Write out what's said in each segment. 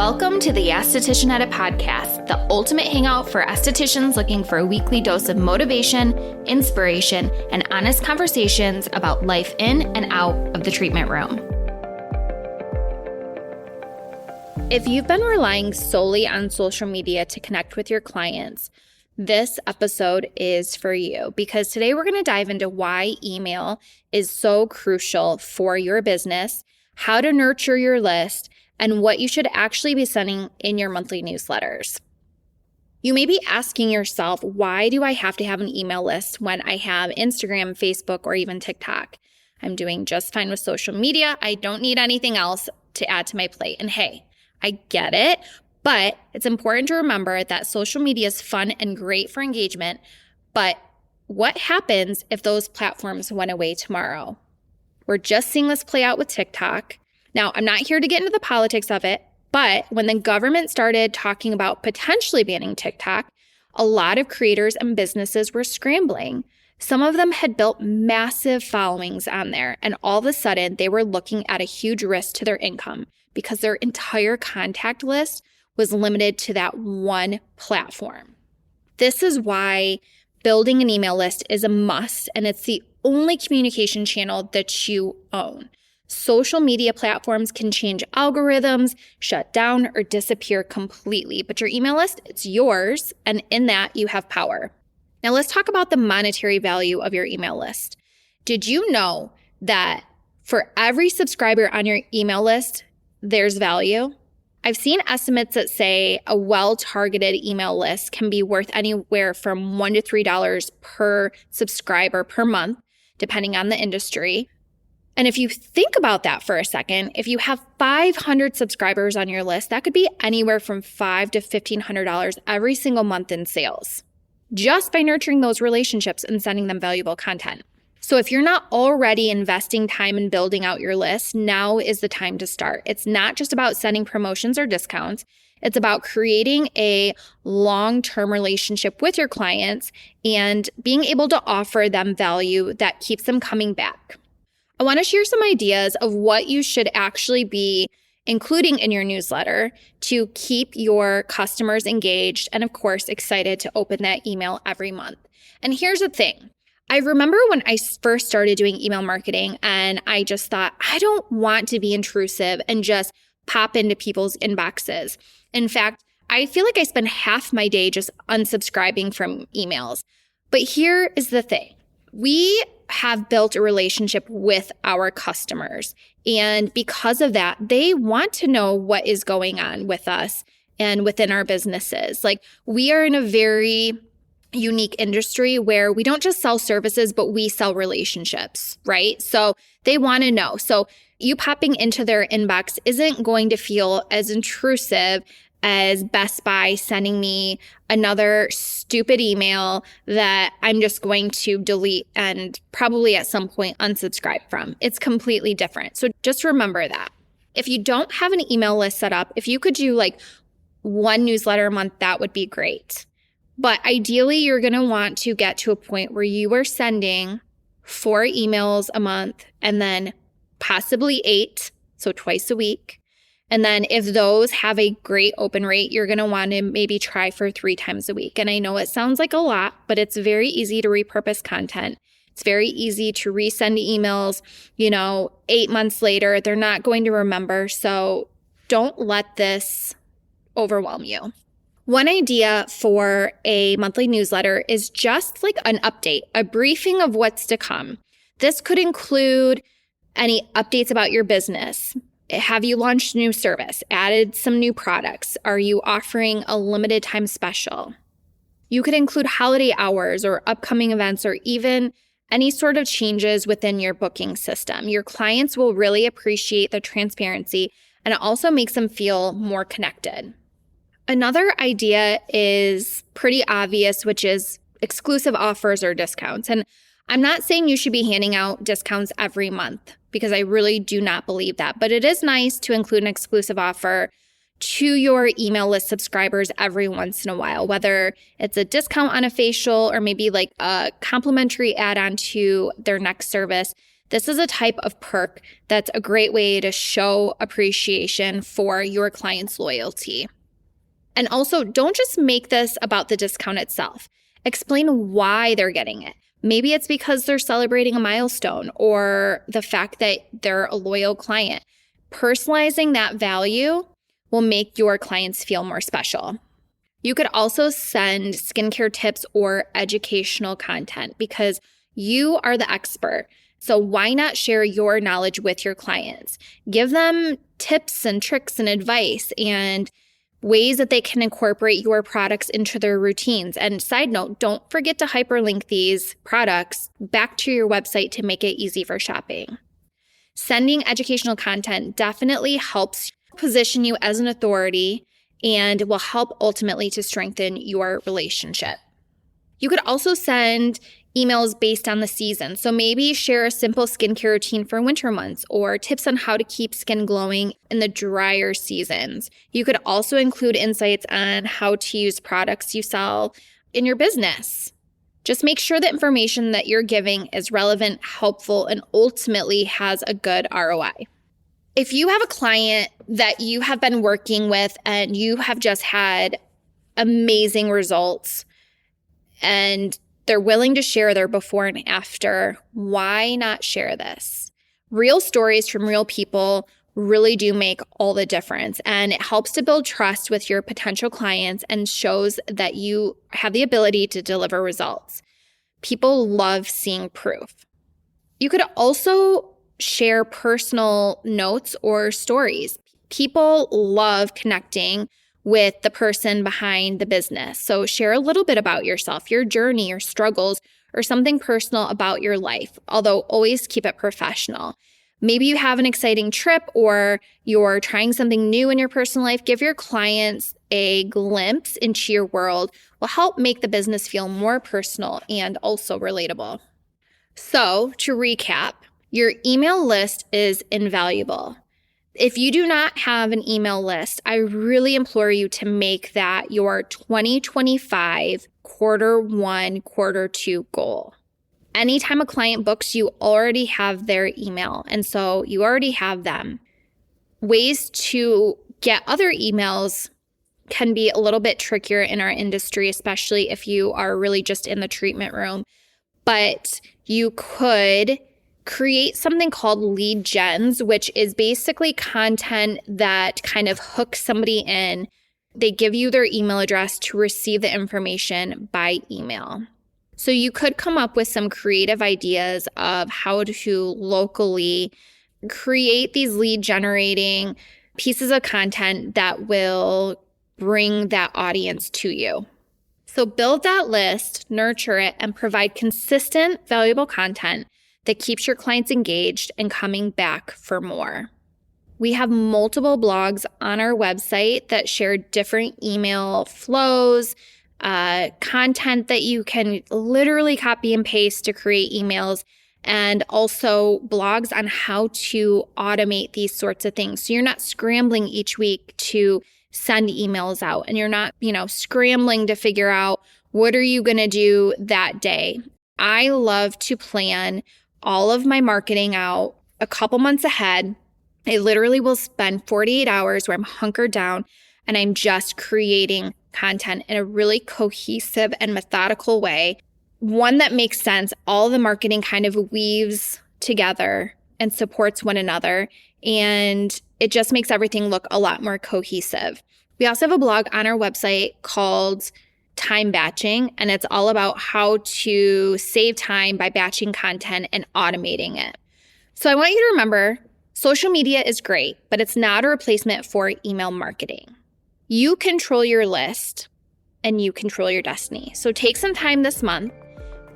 Welcome to the Esthetician Edit podcast, the ultimate hangout for estheticians looking for a weekly dose of motivation, inspiration, and honest conversations about life in and out of the treatment room. If you've been relying solely on social media to connect with your clients, this episode is for you because today we're going to dive into why email is so crucial for your business, how to nurture your list, and what you should actually be sending in your monthly newsletters. You may be asking yourself, why do I have to have an email list when I have Instagram, Facebook, or even TikTok? I'm doing just fine with social media. I don't need anything else to add to my plate. And hey, I get it, but it's important to remember that social media is fun and great for engagement, but what happens if those platforms went away tomorrow? We're just seeing this play out with TikTok. Now, I'm not here to get into the politics of it, but when the government started talking about potentially banning TikTok, a lot of creators and businesses were scrambling. Some of them had built massive followings on there, and all of a sudden they were looking at a huge risk to their income because their entire contact list was limited to that one platform. This is why building an email list is a must, and it's the only communication channel that you own. Social media platforms can change algorithms, shut down, or disappear completely, but your email list, it's yours, and in that you have power. Now let's talk about the monetary value of your email list. Did you know that for every subscriber on your email list, there's value? I've seen estimates that say a well-targeted email list can be worth anywhere from $1 to $3 per subscriber per month, depending on the industry. And if you think about that for a second, if you have 500 subscribers on your list, that could be anywhere from $500 to $1,500 every single month in sales, just by nurturing those relationships and sending them valuable content. So if you're not already investing time in building out your list, now is the time to start. It's not just about sending promotions or discounts. It's about creating a long-term relationship with your clients and being able to offer them value that keeps them coming back. I want to share some ideas of what you should actually be including in your newsletter to keep your customers engaged and, of course, excited to open that email every month. And here's the thing. I remember when I first started doing email marketing and I just thought, I don't want to be intrusive and just pop into people's inboxes. In fact, I feel like I spend half my day just unsubscribing from emails. But here is the thing. We have built a relationship with our customers. And because of that, they want to know what is going on with us and within our businesses. Like, we are in a very unique industry where we don't just sell services, but we sell relationships, right? So they want to know. So you popping into their inbox isn't going to feel as intrusive as Best Buy sending me another stupid email that I'm just going to delete and probably at some point unsubscribe from. It's completely different. So just remember that. If you don't have an email list set up, if you could do like one newsletter a month, that would be great. But ideally, you're going to want to get to a point where you are sending 4 emails a month and then possibly 8, so twice a week. And then if those have a great open rate, you're going to want to maybe try for 3 times a week. And I know it sounds like a lot, but it's very easy to repurpose content. It's very easy to resend emails, 8 months later. They're not going to remember. So don't let this overwhelm you. One idea for a monthly newsletter is just like an update, a briefing of what's to come. This could include any updates about your business. Have you launched a new service, added some new products? Are you offering a limited time special? You could include holiday hours or upcoming events or even any sort of changes within your booking system. Your clients will really appreciate the transparency, and it also makes them feel more connected. Another idea is pretty obvious, which is exclusive offers or discounts. And I'm not saying you should be handing out discounts every month because I really do not believe that. But it is nice to include an exclusive offer to your email list subscribers every once in a while, whether it's a discount on a facial or maybe like a complimentary add-on to their next service. This is a type of perk that's a great way to show appreciation for your client's loyalty. And also, don't just make this about the discount itself. Explain why they're getting it. Maybe it's because they're celebrating a milestone or the fact that they're a loyal client. Personalizing that value will make your clients feel more special. You could also send skincare tips or educational content because you are the expert. So why not share your knowledge with your clients? Give them tips and tricks and advice and ways that they can incorporate your products into their routines. And side note, don't forget to hyperlink these products back to your website to make it easy for shopping. Sending educational content definitely helps position you as an authority and will help ultimately to strengthen your relationship. You could also send emails based on the season. So maybe share a simple skincare routine for winter months or tips on how to keep skin glowing in the drier seasons. You could also include insights on how to use products you sell in your business. Just make sure the information that you're giving is relevant, helpful, and ultimately has a good ROI. If you have a client that you have been working with and you have just had amazing results and they're willing to share their before and after, why not share this? Real stories from real people really do make all the difference, and it helps to build trust with your potential clients and shows that you have the ability to deliver results. People love seeing proof. You could also share personal notes or stories. People love connecting with the person behind the business. So share a little bit about yourself, your journey, your struggles, or something personal about your life, although always keep it professional. Maybe you have an exciting trip or you're trying something new in your personal life. Give your clients a glimpse into your world. Will help make the business feel more personal and also relatable. So to recap, your email list is invaluable. If you do not have an email list, I really implore you to make that your 2025 Q1, Q2 goal. Anytime a client books, you already have their email, and so you already have them. Ways to get other emails can be a little bit trickier in our industry, especially if you are really just in the treatment room. But you could create something called lead gens, which is basically content that kind of hooks somebody in. They give you their email address to receive the information by email. So you could come up with some creative ideas of how to locally create these lead generating pieces of content that will bring that audience to you. So build that list, nurture it, and provide consistent, valuable content that keeps your clients engaged and coming back for more. We have multiple blogs on our website that share different email flows, content that you can literally copy and paste to create emails, and also blogs on how to automate these sorts of things. So you're not scrambling each week to send emails out, and you're not, scrambling to figure out what are you going to do that day. I love to plan all of my marketing out a couple months ahead. I literally will spend 48 hours where I'm hunkered down and I'm just creating content in a really cohesive and methodical way. One that makes sense. All the marketing kind of weaves together and supports one another, and it just makes everything look a lot more cohesive. We also have a blog on our website called Time Batching, and it's all about how to save time by batching content and automating it. So I want you to remember, social media is great, but it's not a replacement for email marketing. You control your list and you control your destiny. So take some time this month,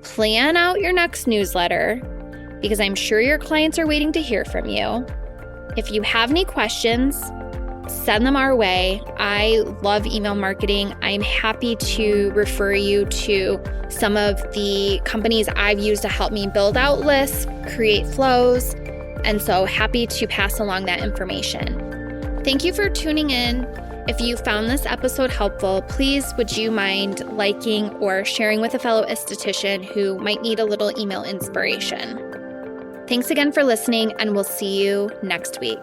plan out your next newsletter, because I'm sure your clients are waiting to hear from you. If you have any questions, send them our way. I love email marketing. I'm happy to refer you to some of the companies I've used to help me build out lists, create flows, and so happy to pass along that information. Thank you for tuning in. If you found this episode helpful, please would you mind liking or sharing with a fellow esthetician who might need a little email inspiration? Thanks again for listening, and we'll see you next week.